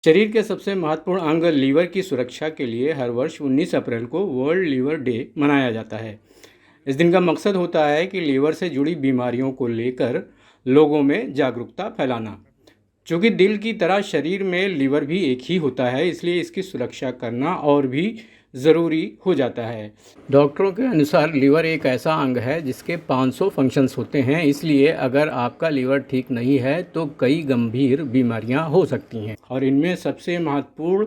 शरीर के सबसे महत्वपूर्ण अंग लीवर की सुरक्षा के लिए हर वर्ष 19 अप्रैल को वर्ल्ड लीवर डे मनाया जाता है। इस दिन का मकसद होता है कि लीवर से जुड़ी बीमारियों को लेकर लोगों में जागरूकता फैलाना। चूँकि दिल की तरह शरीर में लीवर भी एक ही होता है, इसलिए इसकी सुरक्षा करना और भी ज़रूरी हो जाता है। डॉक्टरों के अनुसार लीवर एक ऐसा अंग है जिसके 500 फंक्शंस होते हैं, इसलिए अगर आपका लीवर ठीक नहीं है तो कई गंभीर बीमारियां हो सकती हैं और इनमें सबसे महत्वपूर्ण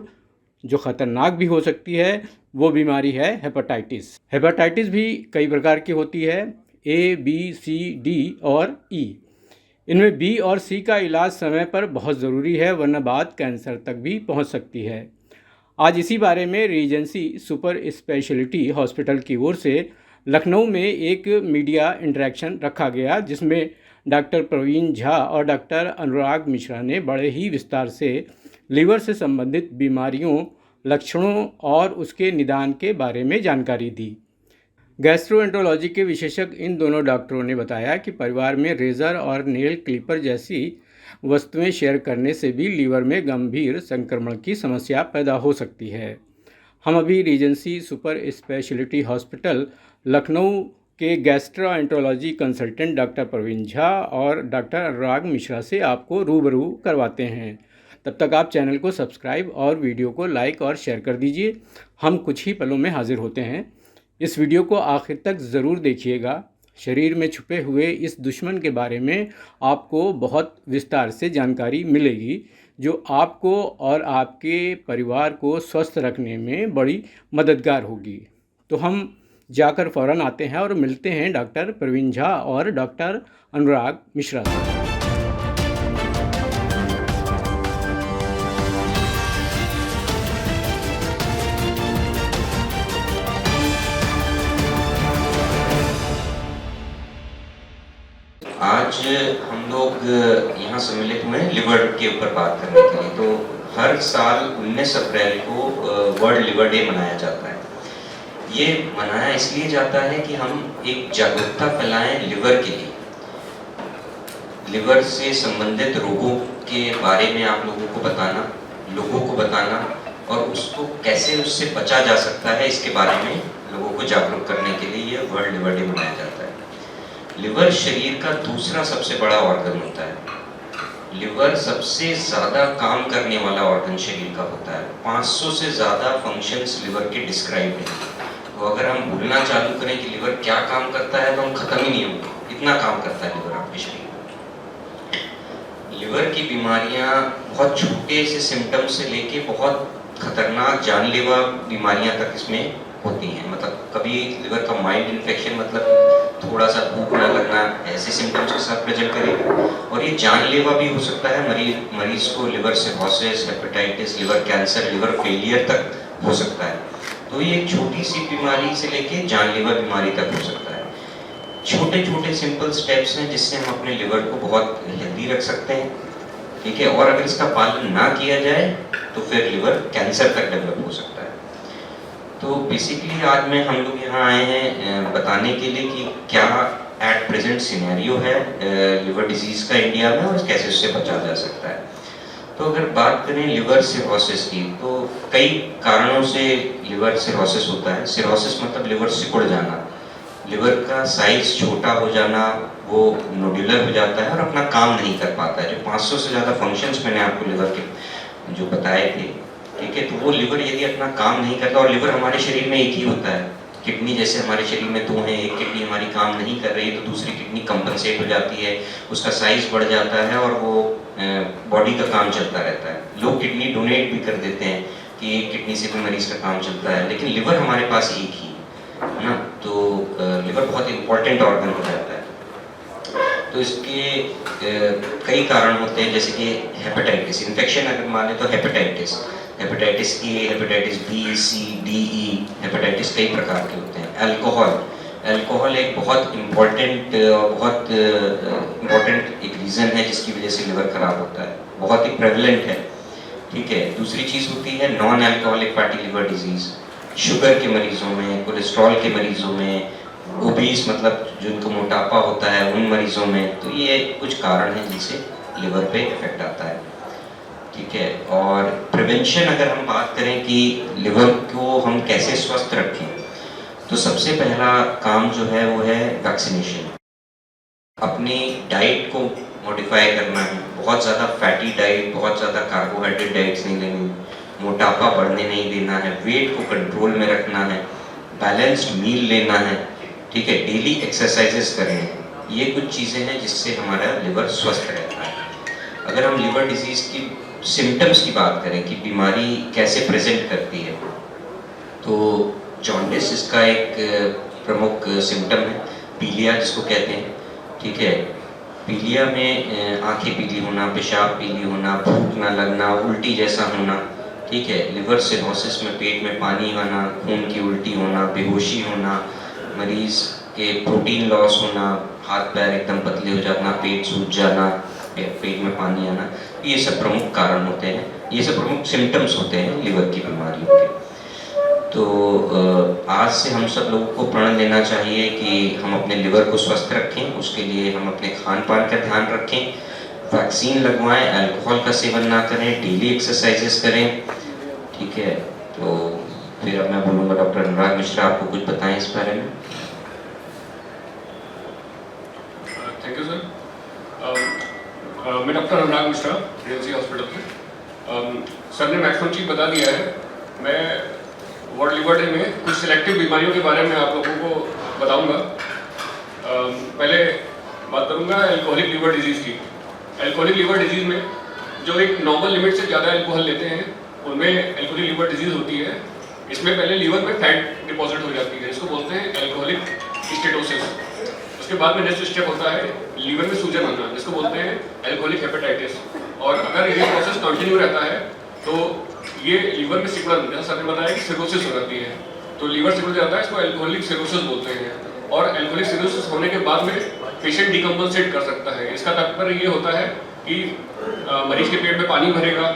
जो ख़तरनाक भी हो सकती है वो बीमारी है हेपेटाइटिस। हेपेटाइटिस भी कई प्रकार की होती है, ए, बी, सी, डी और ई। इनमें बी और सी का इलाज समय पर बहुत ज़रूरी है, वरना बात कैंसर तक भी पहुंच सकती है। आज इसी बारे में रीजेंसी सुपर स्पेशलिटी हॉस्पिटल की ओर से लखनऊ में एक मीडिया इंटरेक्शन रखा गया, जिसमें डॉक्टर प्रवीण झा और डॉक्टर अनुराग मिश्रा ने बड़े ही विस्तार से लीवर से संबंधित बीमारियों, लक्षणों और उसके निदान के बारे में जानकारी दी। गैस्ट्रोएंटरोलॉजी के विशेषज्ञ इन दोनों डॉक्टरों ने बताया कि परिवार में रेज़र और नेल क्लिपर जैसी वस्तुएं शेयर करने से भी लीवर में गंभीर संक्रमण की समस्या पैदा हो सकती है। हम अभी Regency super speciality hospital Lucknow के gastroenterology consultant doctor Praveen Jha और डॉक्टर अनुराग मिश्रा से आपको रूबरू करवाते हैं। तब तक आप चैनल को सब्सक्राइब और वीडियो को लाइक और शेयर कर दीजिए। हम कुछ ही पलों में हाजिर होते हैं। इस वीडियो को आखिर तक ज़रूर देखिएगा। शरीर में छुपे हुए इस दुश्मन के बारे में आपको बहुत विस्तार से जानकारी मिलेगी, जो आपको और आपके परिवार को स्वस्थ रखने में बड़ी मददगार होगी। तो हम जाकर फ़ौरन आते हैं और मिलते हैं डॉक्टर प्रवीण झा और डॉक्टर अनुराग मिश्रा से। आज हम लोग यहाँ सम्मिलित हुए हैं लिवर के ऊपर बात करने के लिए। तो हर साल 19 अप्रैल को वर्ल्ड लिवर डे मनाया जाता है। ये मनाया इसलिए जाता है कि हम एक जागरूकता फैलाएं लिवर के लिए, लिवर से संबंधित रोगों के बारे में आप लोगों को बताना और उसको कैसे उससे बचा जा सकता है, इसके बारे में लोगों को जागरूक करने के लिए ये वर्ल्ड लिवर डे मनाया जाता है। लिवर शरीर का दूसरा सबसे बड़ा ऑर्गन होता है। लिवर सबसे ज़्यादा काम करने वाला ऑर्गन शरीर का होता है। 500 से ज़्यादा फंक्शंस लिवर के डिस्क्राइब हैं। तो अगर हम भूलना चालू करें कि लिवर क्या काम करता है तो हम ख़त्म ही नहीं होंगे, इतना काम करता है लिवर आपके शरीर में। लिवर की बीमारियाँ बहुत छोटे से सिम्टम्स से लेके बहुत खतरनाक जानलेवा बीमारियाँ तक इसमें होती हैं। मतलब कभी लिवर का माइल्ड इन्फेक्शन, मतलब थोड़ा सा भूख न लगना, ऐसे सिम्टम्स के साथ प्रेजेंट करेगा, और ये जानलेवा भी हो सकता है। मरीज को liver cirrhosis, hepatitis, liver cancer, liver failure तक हो सकता है। तो ये एक छोटी सी बीमारी से लेके जानलेवा बीमारी तक हो सकता है। छोटे छोटे सिंपल स्टेप्स हैं जिससे हम अपने लिवर को बहुत हेल्दी रख सकते हैं, ठीक है। और अगर इसका पालन ना किया जाए तो फिर लिवर कैंसर तक डेवलप हो सकता है। तो बेसिकली आज में हम लोग यहाँ आए हैं बताने के लिए कि क्या एट प्रेजेंट सिनेरियो है लिवर डिजीज का इंडिया में और कैसे उससे बचा जा सकता है। तो अगर बात करें लिवर सिरोसिस की, तो कई कारणों से लिवर सिरोसिस होता है। सिरोसिस मतलब लिवर सिकुड़ जाना, लिवर का साइज छोटा हो जाना, वो नोड्यूलर हो जाता है और अपना काम नहीं कर पाता है। जो 500 से ज़्यादा फंक्शंस मैंने आपको लिवर के जो बताए थे, ठीक है, तो वो लिवर यदि अपना काम नहीं करता, और लिवर हमारे शरीर में एक ही होता है। किडनी जैसे हमारे शरीर में दो हैं, एक किडनी हमारी काम नहीं कर रही है तो दूसरी किडनी कंपनसेट हो जाती है, उसका साइज बढ़ जाता है और वो बॉडी का काम चलता रहता है। लोग किडनी डोनेट भी कर देते हैं कि एक किडनी से भी मरीज का काम चलता है, लेकिन लिवर हमारे पास एक ही है ना। तो लिवर बहुत इंपॉर्टेंट ऑर्गन हो जाता है। तो इसके कई कारण होते हैं, जैसे कि हेपेटाइटिस इन्फेक्शन अगर माने तो hepatitis A, hepatitis B, C, D, E, hepatitis कई प्रकार के होते हैं। अल्कोहल एक बहुत इम्पोर्टेंट एक रीज़न है जिसकी वजह से लिवर खराब होता है, बहुत ही प्रेवलेंट है, ठीक है। दूसरी चीज़ होती है non alcoholic fatty liver disease, sugar के मरीजों में, कोलेस्ट्रॉल के मरीजों में, ओबीस मतलब जिनको मोटापा होता है उन मरीजों में। तो ये कुछ कारण हैं जिनसे लिवर पे इफेक्ट आता है। ठीक है। और प्रिवेंशन अगर हम बात करें कि लिवर को हम कैसे स्वस्थ रखें, तो सबसे पहला काम जो है वो है वैक्सीनेशन। अपनी डाइट को मॉडिफाई करना है, बहुत ज़्यादा फैटी डाइट, बहुत ज़्यादा कार्बोहाइड्रेट डाइट्स नहीं लेनी, मोटापा बढ़ने नहीं देना है, वेट को कंट्रोल में रखना है, बैलेंस्ड मील लेना है, ठीक है, डेली एक्सरसाइजेस करने हैं। ये कुछ चीज़ें हैं जिससे हमारा लिवर स्वस्थ रहता है। अगर हम लिवर डिजीज़ की सिम्टम्स की बात करें कि बीमारी कैसे प्रेजेंट करती है, तो जॉन्डिस इसका एक प्रमुख सिम्टम है, पीलिया जिसको कहते हैं, ठीक है। पीलिया में आंखें पीली होना, पेशाब पीली होना, भूख ना लगना, उल्टी जैसा होना, ठीक है। लिवर सिरोसिस में पेट में पानी आना, खून की उल्टी होना, बेहोशी होना, मरीज के प्रोटीन लॉस होना, हाथ पैर एकदम पतले हो जाना, पेट सूज जाना, पेट में पानी आना, ये सब प्रमुख कारण होते हैं, ये सब प्रमुख सिम्टम्स होते हैं लिवर की बीमारियों के। तो आज से हम सब लोगों को प्रण लेना चाहिए कि हम अपने लिवर को स्वस्थ रखें, उसके लिए हम अपने खान पान का ध्यान रखें, वैक्सीन लगवाएं, अल्कोहल का सेवन ना करें, डेली एक्सरसाइजेस करें, ठीक है। तो फिर अब मैं बोलूँगा डॉक्टर अनुराग मिश्रा आपको कुछ बताएं इस बारे में। Thank you sir. मैं डॉक्टर अनुराग मिश्रा, रेलसी हॉस्पिटल से। सर ने मैक्सिमम चीज़ बता दिया है। मैं वर्ल्ड लिवर डे में कुछ सिलेक्टिव बीमारियों के बारे में आप लोगों को बताऊंगा। पहले बात करूंगा अल्कोहलिक लिवर डिजीज़ की। अल्कोहलिक लिवर डिजीज़ में जो एक नॉर्मल लिमिट से ज़्यादा अल्कोहल लेते हैं उनमें अल्कोहलिक लिवर डिजीज़ होती है। इसमें पहले लीवर में फैट डिपॉजिट हो जाती है, इसको बोलते हैं अल्कोहलिक स्टेटोसिस। उसके बाद में नेक्स्ट स्टेप होता है लीवर में सूजन आना, जिसको बोलते हैं अल्कोहलिक हेपेटाइटिस। और अगर ये प्रोसेस कंटिन्यू रहता है तो ये लीवर में सिकुड़न, जैसा सर ने बताया कि सिरोसिस हो जाती है, तो लीवर सिकुड़ जाता है, इसको अल्कोहलिक सिरोसिस बोलते हैं। और अल्कोहलिक सिरोसिस होने के बाद में पेशेंट डिकम्पनसेट कर सकता है। इसका तात्पर्य ये होता है कि मरीज के पेट में पानी भरेगा,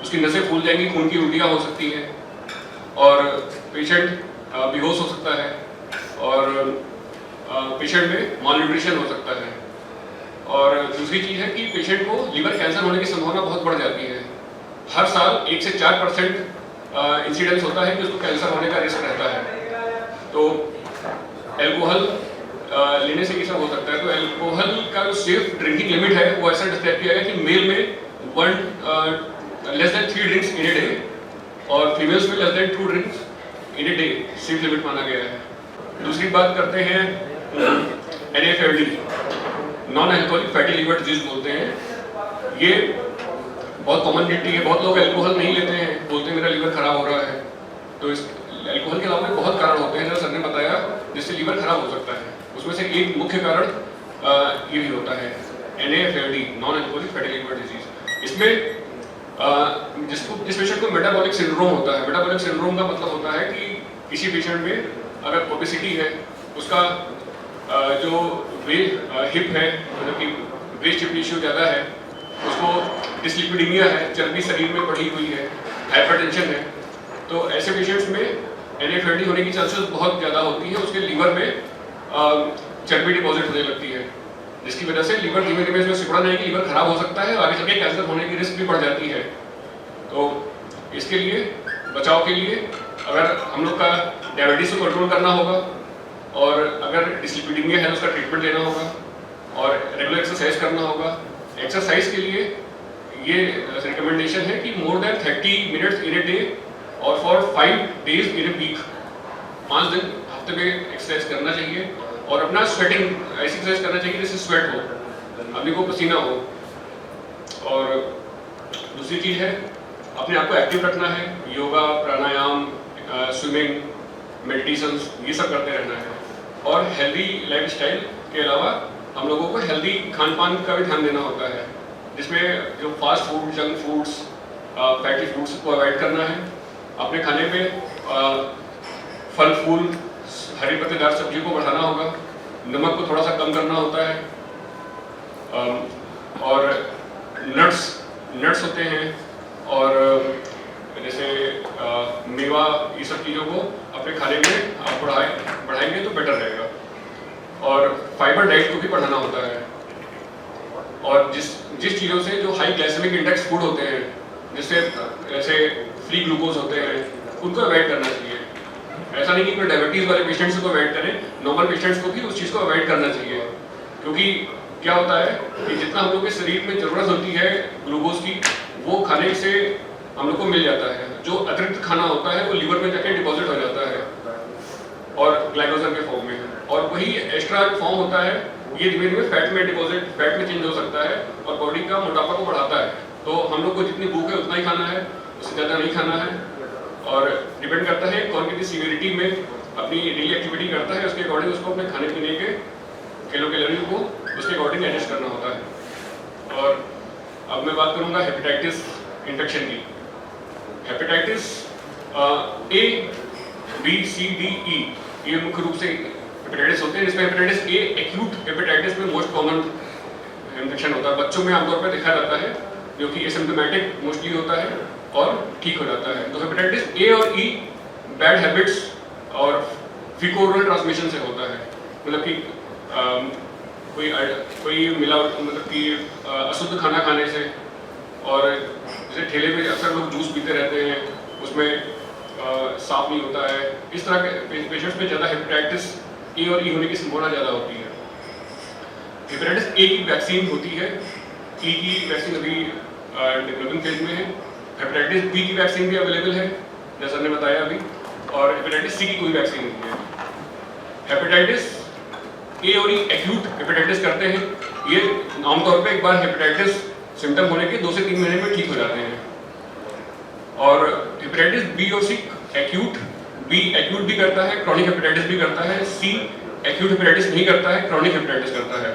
उसकी नसें फूल जाएंगी, खून की उल्टियाँ हो सकती हैं और पेशेंट बेहोश हो सकता है और पेशेंट में मालन्यूट्रिशन हो सकता है। और दूसरी चीज़ है कि पेशेंट को लीवर कैंसर होने की संभावना बहुत बढ़ जाती है। हर साल 1 से 4% इंसिडेंस होता है कि उसको कैंसर होने का रिस्क रहता है। तो अल्कोहल लेने से ये सब हो सकता है। तो अल्कोहल का जो सेफ ड्रिंकिंग लिमिट है वो ऐसा डिस्क्राइब किया गया कि मेल में less than 3 drinks in a day और फीमेल्स में less than 2 drinks in a day safe limit माना गया है। दूसरी बात करते हैं NAFLD, non alcoholic fatty liver disease बोलते हैं। ये बहुत कॉमन डिटी है, बहुत लोग अल्कोहल नहीं लेते हैं, बोलते हैं मेरा लीवर खराब हो रहा है। तो इस अल्कोहल के अलावा बहुत कारण होते हैं जैसा सर ने बताया जिससे लीवर खराब हो सकता है। उसमें से एक मुख्य कारण ये भी होता है NAFLD, non alcoholic fatty liver disease. इसमें जिस पेशेंट को मेटाबॉलिक सिंड्रोम होता है, मेटाबॉलिक सिंड्रोम का मतलब होता है कि किसी पेशेंट में अगर ओबेसिटी है, उसका जो हिप है, मतलब कि वेस्ट हिप रेशियो ज़्यादा है, उसको डिस्लिपिडीमिया है, चर्बी शरीर में बढ़ी हुई है, हाइपरटेंशन है, तो ऐसे पेशेंट्स में NAFLD होने की चांसेस बहुत ज़्यादा होती है। उसके लीवर में चर्बी डिपॉजिट होने लगती है, जिसकी वजह से लीवर धीमे धीमे इसमें सिकुड़न है कि लीवर खराब हो सकता है, आगे चलके कैंसर होने की रिस्क भी बढ़ जाती है। तो इसके लिए बचाव के लिए अगर हम लोग का डायबिटीज़ को कंट्रोल करना होगा और अगर डिस्लिपिडीमिया है उसका ट्रीटमेंट लेना होगा और रेगुलर एक्सरसाइज करना होगा। एक्सरसाइज के लिए ये रिकमेंडेशन है कि more than 30 minutes in a day और for 5 days in a week, 5 दिन हफ्ते में एक्सरसाइज करना चाहिए और अपना स्वेटिंग ऐसी एक्सरसाइज करना चाहिए जिससे स्वेट हो, अपने को पसीना हो। और दूसरी चीज़ है अपने आप को एक्टिव रखना है, योगा, प्राणायाम, स्विमिंग, मेडिटेशन, ये सब करते रहना है। और हेल्दी लाइफस्टाइल के अलावा हम लोगों को हेल्दी खान पान का भी ध्यान देना होता है, जिसमें जो fast food, junk foods, fatty foods को अवॉइड करना है। अपने खाने में फल फूल, हरी पत्तेदार सब्जी को बढ़ाना होगा, नमक को थोड़ा सा कम करना होता है और नट्स होते हैं और जैसे मेवा, ये सब चीज़ों को अपने खाने में आप बढ़ाएंगे तो बेटर रहेगा। और फाइबर डाइट को भी बढ़ाना होता है। और जिस चीज़ों से जो हाई ग्लाइसेमिक इंडेक्स फूड होते हैं जिससे ऐसे फ्री ग्लूकोज होते हैं उनको अवॉइड करना चाहिए। ऐसा नहीं कि कोई डायबिटीज़ वाले पेशेंट्स को अवॉइड करें, नॉर्मल पेशेंट्स को भी उस चीज़ को अवॉइड करना चाहिए। क्योंकि क्या होता है कि जितना हम लोग के शरीर में ज़रूरत होती है ग्लूकोज की, वो खाने से हम लोग को मिल जाता है। जो अतिरिक्त खाना होता है वो लीवर में जाके डिपॉजिट हो जाता है और ग्लाइकोजन के फॉर्म में, और वही एक्स्ट्रा फॉर्म होता है ये धीरे धीरे फैट में डिपॉजिट, फैट में चेंज हो सकता है और बॉडी का मोटापा को बढ़ाता है। तो हम लोग को जितनी भूख है उतना ही खाना है, उससे ज़्यादा नहीं खाना है। और डिपेंड करता है कौन कितनी सीवियरिटी में अपनी डेली एक्टिविटी करता है, उसके अकॉर्डिंग उसको अपने खाने पीने के कैलोरी को उसके अकॉर्डिंग एडजस्ट करना होता है। और अब मैं बात करूँगा हेपेटाइटिस इन्फेक्शन की। Hepatitis A, B, C, D, E ये मुख्य रूप से हेपेटाइटिस होते हैं, जिसमें हेपेटाइटिस ए एक्यूट हेपेटाइटिस में मोस्ट कॉमन इन्फेक्शन होता है। बच्चों में आमतौर पर देखा जाता है, जो कि एसिम्प्टोमेटिक मोस्टली होता है और ठीक हो जाता है। तो हेपेटाइटिस ए और ई बैड हैबिट्स और फीको-ओरल ट्रांसमिशन से होता है। मतलब कि कोई मिलावट, मतलब कि अशुद्ध खाना खाने से, और जैसे ठेले पे अक्सर लोग जूस पीते रहते हैं, उसमें साफ नहीं होता है। इस तरह के पेशेंट्स में ज़्यादा हेपेटाइटिस ए और ई होने की संभावना ज़्यादा होती है। हेपेटाइटिस ए की वैक्सीन होती है, ई की वैक्सीन अभी डेवलपिंग फेज में है। हेपेटाइटिस बी की वैक्सीन भी अवेलेबल है, जैसा हमने बताया अभी, और हेपेटाइटिस सी की कोई वैक्सीन नहीं है। हेपेटाइटिस ए और ई एक्यूट हेपेटाइटिस करते हैं। ये आमतौर पे एक बार हेपेटाइटिस सिम्टम होने के 2 से 3 महीने में ठीक हो जाते हैं। और हेपेटाइटिस बी और सी एक्यूट, बी एक्यूट भी करता है, क्रॉनिक हेपेटाइटिस भी करता है। सी एक्यूट हेपेटाइटिस नहीं करता है, क्रॉनिक हेपेटाइटिस करता है।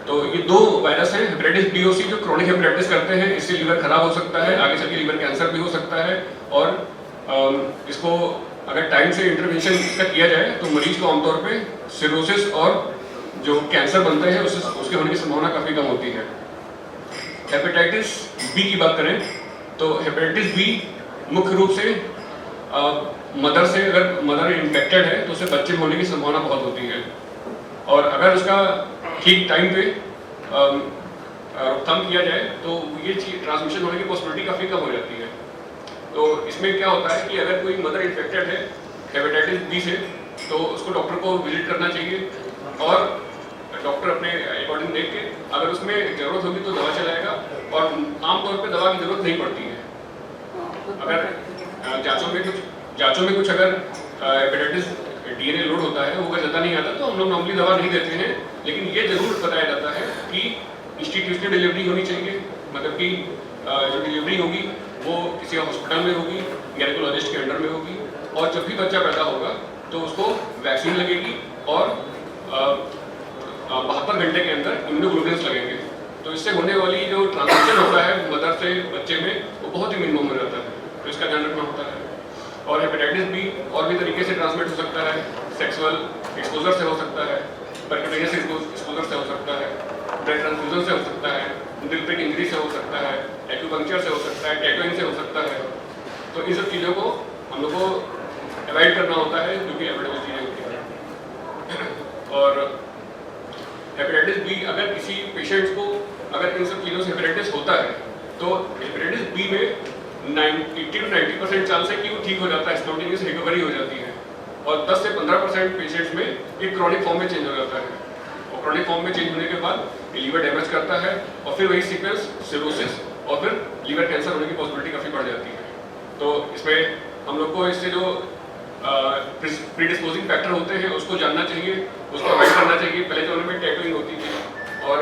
तो ये दो वायरस हैं, हेपेटाइटिस बी और सी, जो क्रॉनिक हेपेटाइटिस करते हैं। इससे लीवर खराब हो सकता है, आगे चल के लीवर कैंसर भी हो सकता है। और इसको अगर टाइम से इंटरवेंशन इसका किया जाए तो मरीज को आमतौर पे सिरोसिस और जो कैंसर बनते हैं उसके होने की संभावना काफ़ी कम होती है। हेपेटाइटिस बी की बात करें तो हेपेटाइटिस बी मुख्य रूप से मदर से, अगर मदर इन्फेक्टेड है तो उसे बच्चे में होने की संभावना बहुत होती है। और अगर उसका ठीक टाइम पे रोकथाम किया जाए तो ये ट्रांसमिशन होने की पॉसिबिलिटी काफ़ी कम हो जाती है। तो इसमें क्या होता है कि अगर कोई मदर इन्फेक्टेड है हेपेटाइटिस बी से, तो उसको डॉक्टर को विजिट करना चाहिए और डॉक्टर अपने अकॉर्डिंग देख के अगर उसमें ज़रूरत होगी तो दवा चलाएगा, और आमतौर पे दवा की ज़रूरत नहीं पड़ती है। अगर जांचों में कुछ अगर हेपेटाइटिस डीएनए लोड होता है, वो अगर ज़्यादा नहीं आता तो हम लोग नॉर्मली दवा नहीं देते हैं। लेकिन ये ज़रूर बताया जाता है कि इंस्टीट्यूशनल डिलीवरी होनी चाहिए, मतलब कि जो डिलीवरी होगी वो किसी हॉस्पिटल में होगी, गायनेकोलॉजिस्ट के अंडर में होगी, और जब भी बच्चा पैदा होगा तो उसको वैक्सीन लगेगी और 72 घंटे के अंदर इम्यूनोग्लोबुलिन्स लगेंगे। तो इससे होने वाली जो ट्रांसमिशन होता है मदर से बच्चे में, वो बहुत ही मिनिमम हो जाता है, तो इसका ध्यान रखना होता है। और हेपेटाइटिस बी और भी तरीके से ट्रांसमिट हो सकता है, सेक्सुअल एक्सपोजर से हो सकता है, परक्यूटेनियस एक्सपोजर से हो सकता है, ब्लड ट्रांसफ्यूजन से हो सकता है, दिल पे इंजरी से हो सकता है, एक्यूपंक्चर से हो सकता है, टैटूइंग से हो सकता है। तो इन सब चीज़ों को हम लोग को अवॉइड करना होता है, जो कि अवॉइडेबल चीज़ें होती हैं। और हेपेटाइटिस बी अगर किसी पेशेंट्स को अगर इन सब चीज़ों से हेपेटाइटिस होता है तो हेपेटाइटिस बी में 80 to 90% चांस है कि वो ठीक हो जाता है, स्पॉन्टेनियस रिकवरी हो जाती है। और 10 से 15% पेशेंट्स में ये क्रॉनिक फॉर्म में चेंज हो जाता है, और क्रॉनिक फॉर्म में चेंज होने के बाद ये लीवर डैमेज करता है, और फिर वही सीक्वेंस सिरोसिस और फिर लीवर कैंसर होने की पॉसिबिलिटी काफ़ी बढ़ जाती है। तो इसमें हम लोग को इससे जो प्रीडिस्पोजिंग फैक्टर होते हैं उसको जानना चाहिए, उसको अवॉइड करना चाहिए। पहले ज़माने में टैटूइंग होती थी और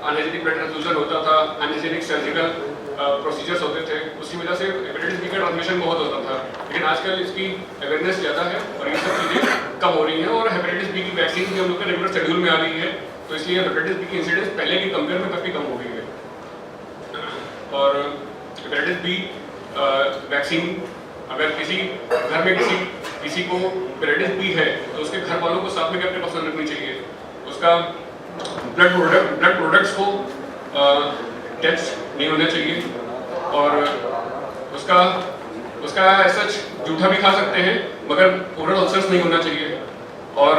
अनहाइजीनिक ब्लड ट्रांसफ्यूजन होता था, अनहाइजीनिक सर्जिकल प्रोसीजर्स होते थे, उसकी वजह से हेपेटाइटिस बी का ट्रांसमिशन बहुत होता था। लेकिन आजकल इसकी अवेयरनेस ज़्यादा है और ये सब चीज़ें कम हो रही हैं, और हेपेटाइटिस बी की वैक्सीन भी हम लोग के रेगुलर शेड्यूल में आ रही है। तो इसलिए हेपेटाइटिस बी की इंसिडेंस पहले की कंपेयर में काफ़ी कम हो गई है। और हेपेटाइटिस बी वैक्सीन अगर किसी घर में किसी को हेपेटाइटिस बी है तो उसके घर वालों को साथ में अपने पसंद रखनी चाहिए। उसका ब्लड प्रोडक्ट्स को टेस्ट नहीं होना चाहिए, और उसका सच जूठा भी खा सकते हैं मगर ओरल अल्सर्स नहीं होना चाहिए। और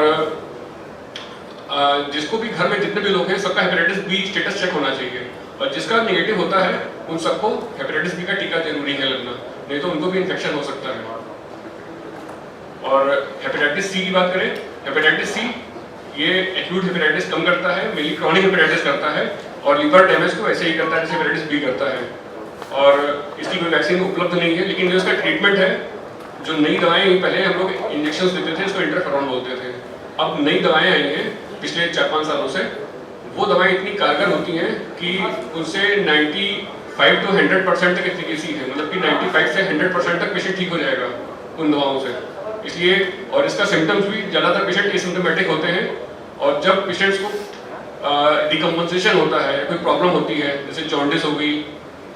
जिसको भी घर में जितने भी लोग हैं सबका हेपेटाइटिस बी स्टेटस चेक होना चाहिए, और जिसका नेगेटिव होता है उन सबको हेपेटाइटिस बी का टीका जरूरी है लगना, नहीं तो उनको भी इन्फेक्शन हो सकता है। और हेपेटाइटिस सी की बात करें, हेपेटाइटिस सी ये एक्यूट हेपेटाइटिस कम करता है, मेनली क्रॉनिक हेपेटाइटिस करता है और लिवर डैमेज को ऐसे ही करता है जैसे हेपेटाइटिस बी करता है। और इसकी कोई वैक्सीन उपलब्ध नहीं है, लेकिन जो इसका ट्रीटमेंट है, जो नई दवाएं, पहले हम लोग इंजेक्शन देते थे, इसको इंटरफेरॉन बोलते थे, अब नई दवाएं आई हैं पिछले 4-5 सालों से। वो दवाएं इतनी कारगर होती हैं कि उनसे 95 to 100% तक एफिकेसी है, मतलब कि 95 से 100% तक पेशेंट ठीक हो जाएगा उन दवाओं से। इसलिए, और इसका सिम्टम्स भी ज़्यादातर पेशेंट एसिम्प्टोमेटिक होते हैं, और जब पेशेंट्स को डिकम्पोजिशन होता है, कोई प्रॉब्लम होती है, जैसे जॉन्डिस हो गई,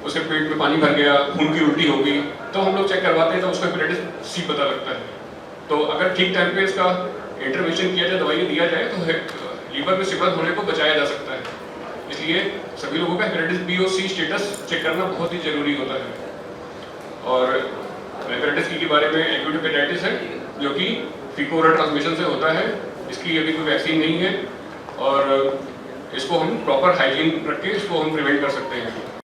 उसके पेट में पानी भर गया, खून की उल्टी हो गई, तो हम लोग चेक करवाते हैं, तो उसको हेपेटाइटिस सी पता लगता है। तो अगर ठीक टाइम पे इसका इंटरवेंशन किया जाए, दवाई दिया जाए, तो लीवर में सिकुड़न होने को बचाया जा सकता है। इसलिए सभी लोगों का हेपेटाइटिस बी और सी स्टेटस चेक करना बहुत ही जरूरी होता है। और हेपेटाइटिस बी के बारे में एक्यूट हेपेटाइटिस है, जो कि फीको ओरल ट्रांसमिशन से होता है। इसकी अभी कोई वैक्सीन नहीं है, और इसको हम प्रॉपर हाइजीन रख के इसको हम प्रिवेंट कर सकते हैं।